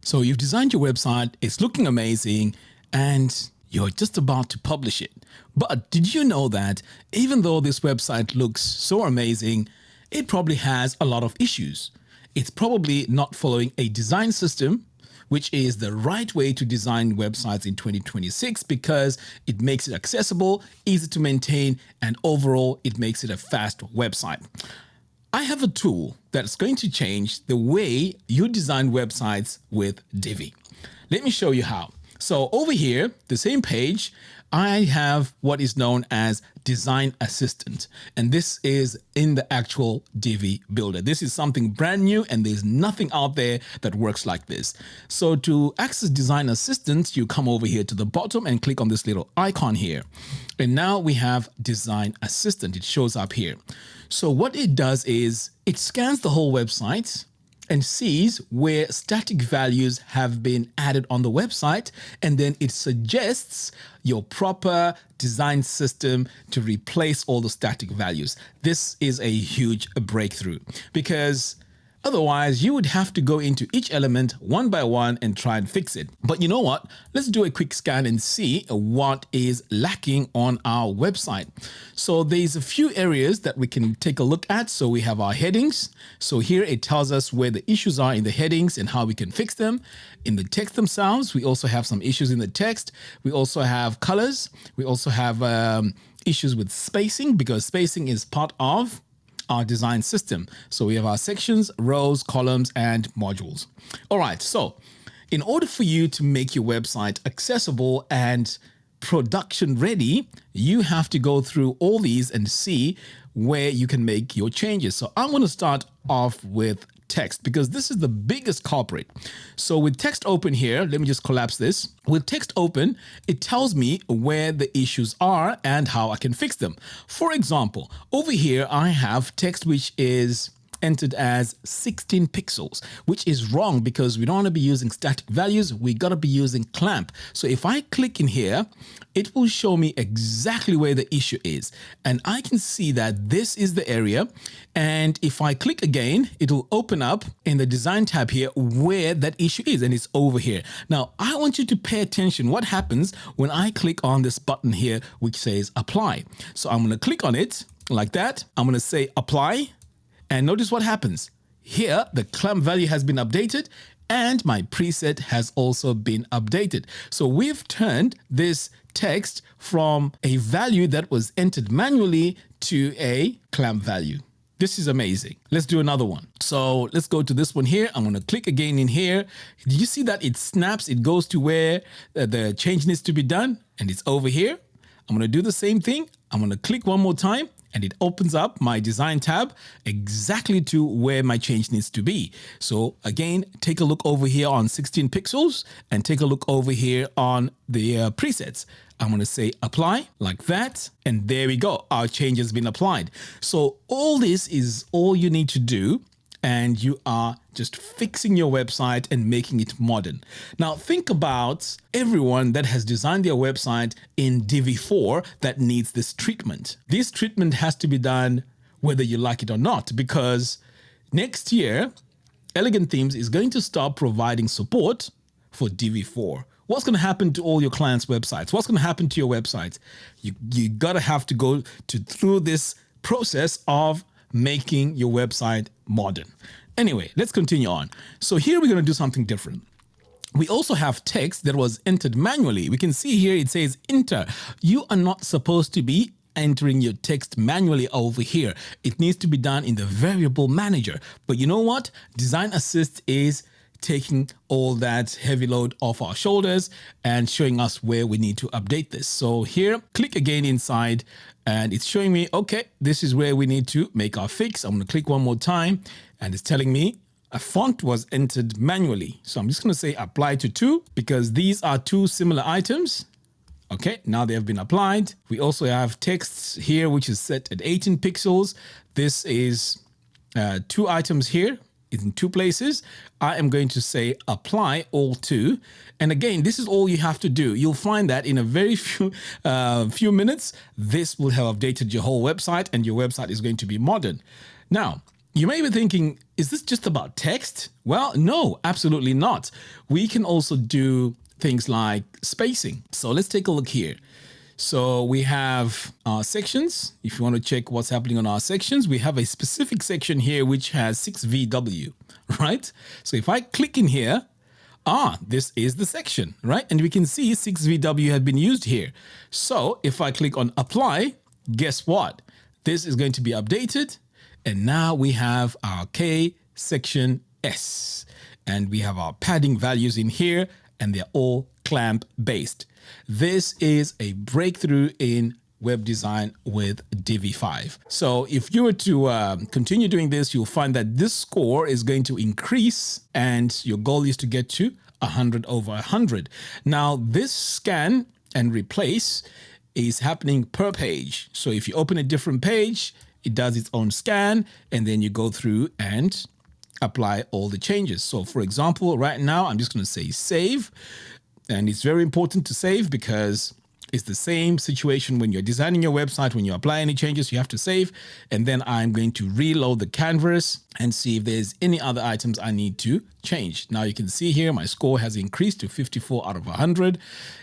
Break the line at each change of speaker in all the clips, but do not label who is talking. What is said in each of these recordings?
So you've designed your website, it's looking amazing, and you're just about to publish it. But did you know that even though this website looks so amazing, it probably has a lot of issues? It's probably not following a design system, which is the right way to design websites in 2026 because it makes it accessible, easy to maintain, and overall, it makes it a fast website. I have a tool that's going to change the way you design websites with Divi. Let me show you how. So over here, the same page, I have what is known as Design Assistant, and this is in the actual Divi builder. This is something brand new, and there's nothing out there that works like this. So to access Design Assistant, you come over here to the bottom and click on this little icon here. And now we have Design Assistant. It shows up here. So what it does is it scans the whole website and sees where static values have been added on the website, and then it suggests your proper design system to replace all the static values. This is a huge breakthrough because otherwise you would have to go into each element one by one and try and fix it. But you know what? Let's do a quick scan and see what is lacking on our website. So there's a few areas that we can take a look at. So we have our headings. So here it tells us where the issues are in the headings and how we can fix them. In the text themselves, we also have some issues in the text. We also have colors. We also have issues with spacing because spacing is part of our design system. So we have our sections, rows, columns, and modules. All right, so in order for you to make your website accessible and production ready, you have to go through all these and see where you can make your changes. So I'm going to start off with text because this is the biggest culprit. So with text open here, let me just collapse this. With text open, it tells me where the issues are and how I can fix them. For example, over here, I have text which is entered as 16 pixels, which is wrong because we don't want to be using static values. We got to be using clamp. So if I click in here, it will show me exactly where the issue is. And I can see that this is the area. And if I click again, it will open up in the design tab here where that issue is. And it's over here. Now, I want you to pay attention what happens when I click on this button here, which says apply. So I'm going to click on it like that. I'm going to say apply. And notice what happens. Here, the clamp value has been updated and my preset has also been updated. So we've turned this text from a value that was entered manually to a clamp value. This is amazing. Let's do another one. So let's go to this one here. I'm going to click again in here. Did you see that it snaps? It goes to where the change needs to be done and it's over here. I'm going to do the same thing. I'm going to click one more time. And it opens up my design tab exactly to where my change needs to be. So again, take a look over here on 16 pixels and take a look over here on the presets. I'm going to say apply like that. And there we go. Our change has been applied. So all this is all you need to do. And you are just fixing your website and making it modern. Now think about everyone that has designed their website in Divi 4 that needs this treatment. This treatment has to be done whether you like it or not, because next year, Elegant Themes is going to start providing support for Divi 4. What's going to happen to all your clients' websites? What's going to happen to your websites? You gotta have to go through this process of making your website modern. Anyway, let's continue on. So here we're going to do something different. We also have text that was entered manually. We can see here it says enter. You are not supposed to be entering your text manually over here. It needs to be done in the variable manager. But you know what? Design Assist is taking all that heavy load off our shoulders and showing us where we need to update this. So here, click again inside and it's showing me, okay, this is where we need to make our fix. I'm going to click one more time and it's telling me a font was entered manually. So I'm just going to say apply to 2 because these are 2 similar items. Okay, now they have been applied. We also have texts here, which is set at 18 pixels. This is 2 items here. In 2 places. I am going to say apply all 2. And again, this is all you have to do. You'll find that in a very few minutes, this will have updated your whole website and your website is going to be modern. Now, You may be thinking, is this just about text? Well, no, absolutely not. We can also do things like spacing. So let's take a look here. So we have our sections. If you want to check what's happening on our sections, we have a specific section here which has 6VW, right? So if I click in here, this is the section, right? And we can see 6VW had been used here. So if I click on apply, guess what? This is going to be updated. And now we have our K section S. And we have our padding values in here, and they're all clamp based. This is a breakthrough in web design with Divi 5. So if you were to continue doing this, you'll find that this score is going to increase, and your goal is to get to 100 over 100. Now, this scan and replace is happening per page. So if you open a different page, it does its own scan, and then you go through and apply all the changes. So for example, right now, I'm just going to say save. And it's very important to save because it's the same situation when you're designing your website. When you apply any changes, you have to save. And then I'm going to reload the canvas and see if there's any other items I need to change. Now you can see here, my score has increased to 54 out of 100.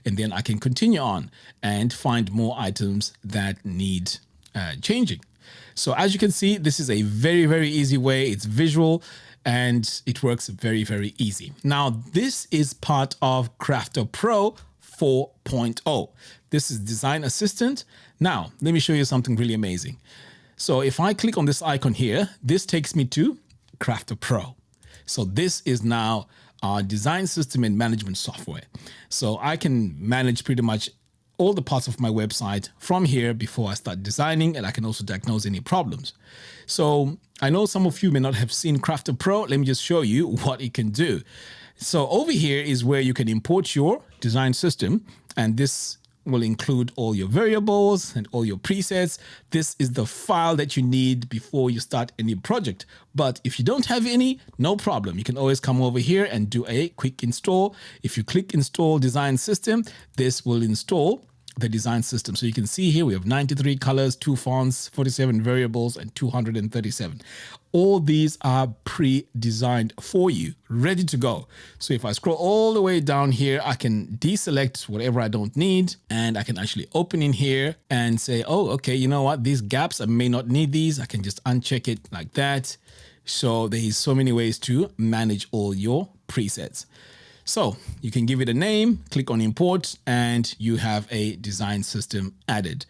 And then I can continue on and find more items that need changing. So as you can see, this is a very, very easy way. It's visual and it works very, very easy. Now, this is part of KrafterPRO 4.0. This is Design Assistant. Now, let me show you something really amazing. So if I click on this icon here, this takes me to KrafterPRO. So this is now our design system and management software. So I can manage pretty much all the parts of my website from here before I start designing, and I can also diagnose any problems. So I know some of you may not have seen KrafterPRO. Let me just show you what it can do. So over here is where you can import your design system, and this will include all your variables and all your presets. This is the file that you need before you start any project. But if you don't have any, no problem. You can always come over here and do a quick install. If you click install design system, this will install the design system. So you can see here we have 93 colors, 2 fonts, 47 variables, and 237. All these are pre-designed for you, ready to go. So if I scroll all the way down here, I can deselect whatever I don't need, and I can actually open in here and say, oh, okay, you know what? These gaps, I may not need these. I can just uncheck it like that. So there is so many ways to manage all your presets. So you can give it a name, click on import, and you have a design system added.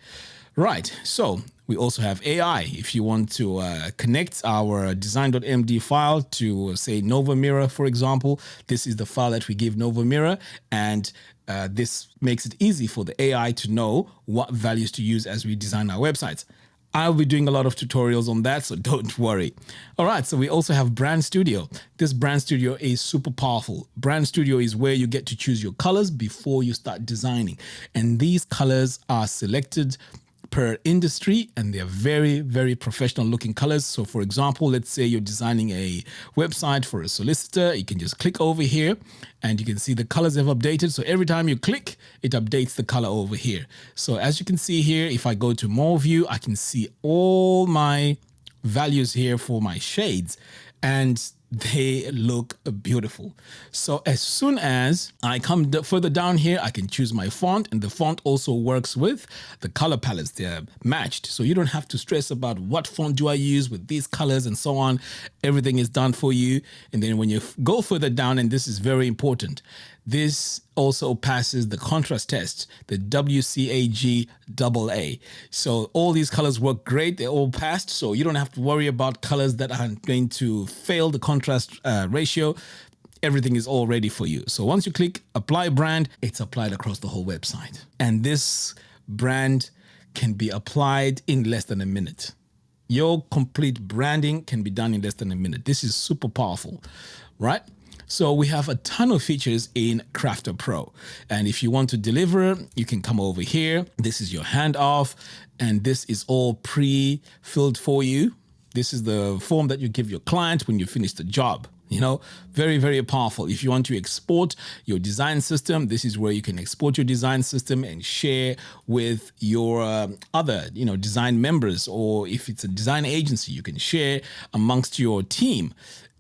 Right, so we also have AI. If you want to connect our design.md file to, say, Nova Mirror, for example, this is the file that we give Nova Mirror, and this makes it easy for the AI to know what values to use as we design our websites. I'll be doing a lot of tutorials on that, so don't worry. All right, so we also have Brand Studio. This Brand Studio is super powerful. Brand Studio is where you get to choose your colors before you start designing. And these colors are selected per industry, and they're very, very professional looking colors. So for example, let's say you're designing a website for a solicitor. You can just click over here and you can see the colors have updated. So every time you click, it updates the color over here. So as you can see here, if I go to more view, I can see all my values here for my shades, and they look beautiful. So as soon as I come further down here, I can choose my font, and the font also works with the color palettes. They're matched. So you don't have to stress about what font do I use with these colors and so on. Everything is done for you. And then when you go further down, and this is very important, this also passes the contrast test, the WCAG AA. So all these colors work great. They're all passed. So you don't have to worry about colors that are going to fail the contrast ratio. Everything is all ready for you. So once you click apply brand, it's applied across the whole website. And this brand can be applied in less than a minute. Your complete branding can be done in less than a minute. This is super powerful, right? So we have a ton of features in KrafterPRO. And if you want to deliver, you can come over here. This is your handoff, and this is all pre-filled for you. This is the form that you give your client when you finish the job. You know, very, very powerful. If you want to export your design system, this is where you can export your design system and share with your other, design members, or if it's a design agency, you can share amongst your team.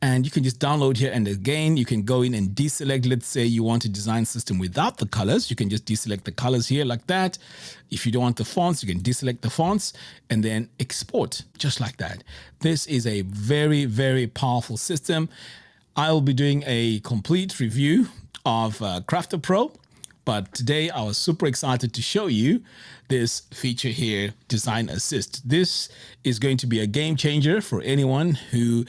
And you can just download here. And again, you can go in and deselect. Let's say you want a design system without the colors. You can just deselect the colors here like that. If you don't want the fonts, you can deselect the fonts and then export just like that. This is a very, very powerful system. I'll be doing a complete review of KrafterPRO. But today I was super excited to show you this feature here, Design Assist. This is going to be a game changer for anyone who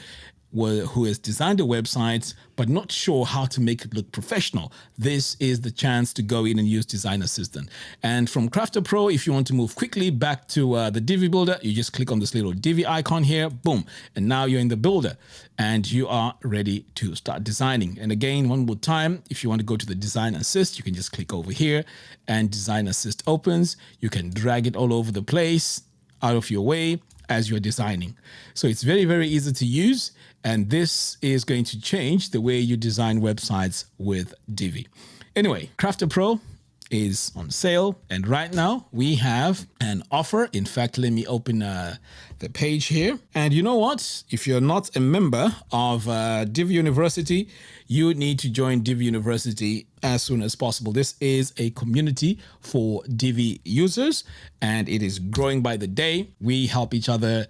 has designed a website but not sure how to make it look professional. This is the chance to go in and use Design Assistant. And from KrafterPRO, if you want to move quickly back to the Divi builder, you just click on this little Divi icon here, boom, and now you're in the builder and you are ready to start designing. And again, one more time, if you want to go to the Design Assist, you can just click over here and Design Assist opens. You can drag it all over the place, out of your way, as you're designing. So it's very, very easy to use. And this is going to change the way you design websites with Divi. Anyway, KrafterPRO is on sale. And right now we have an offer. In fact, let me open the page here. And you know what? If you're not a member of Divi University, you need to join Divi University as soon as possible. This is a community for Divi users and it is growing by the day. We help each other,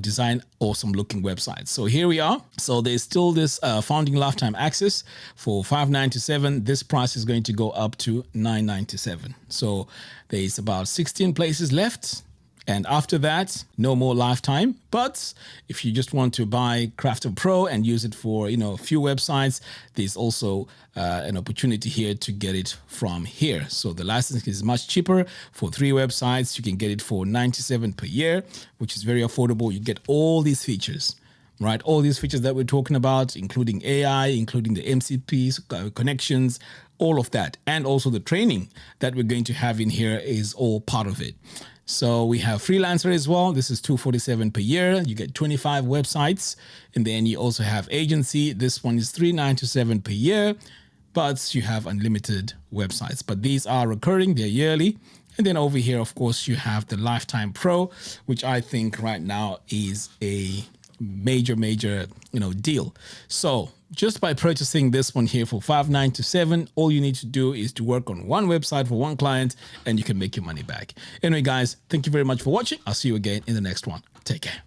design awesome looking websites. So here we are. So there's still this founding lifetime access for $597. This price is going to go up to $997. So there's about 16 places left. And after that, no more lifetime. But if you just want to buy KrafterPRO and use it for, a few websites, there's also an opportunity here to get it from here. So the license is much cheaper. For 3 websites, you can get it for $97 per year, which is very affordable. You get all these features, right? All these features that we're talking about, including AI, including the MCPs, connections, all of that. And also the training that we're going to have in here is all part of it. So we have freelancer as well. This is $247 per year. You get 25 websites. And then you also have agency. This one is $397 per year, but you have unlimited websites. But these are recurring, they're yearly. And then over here, of course, you have the Lifetime Pro, which I think right now is a major deal. So just by purchasing this one here for $597, all you need to do is to work on one website for one client and you can make your money back. Anyway, guys, thank you very much for watching. I'll see you again in the next one. Take care.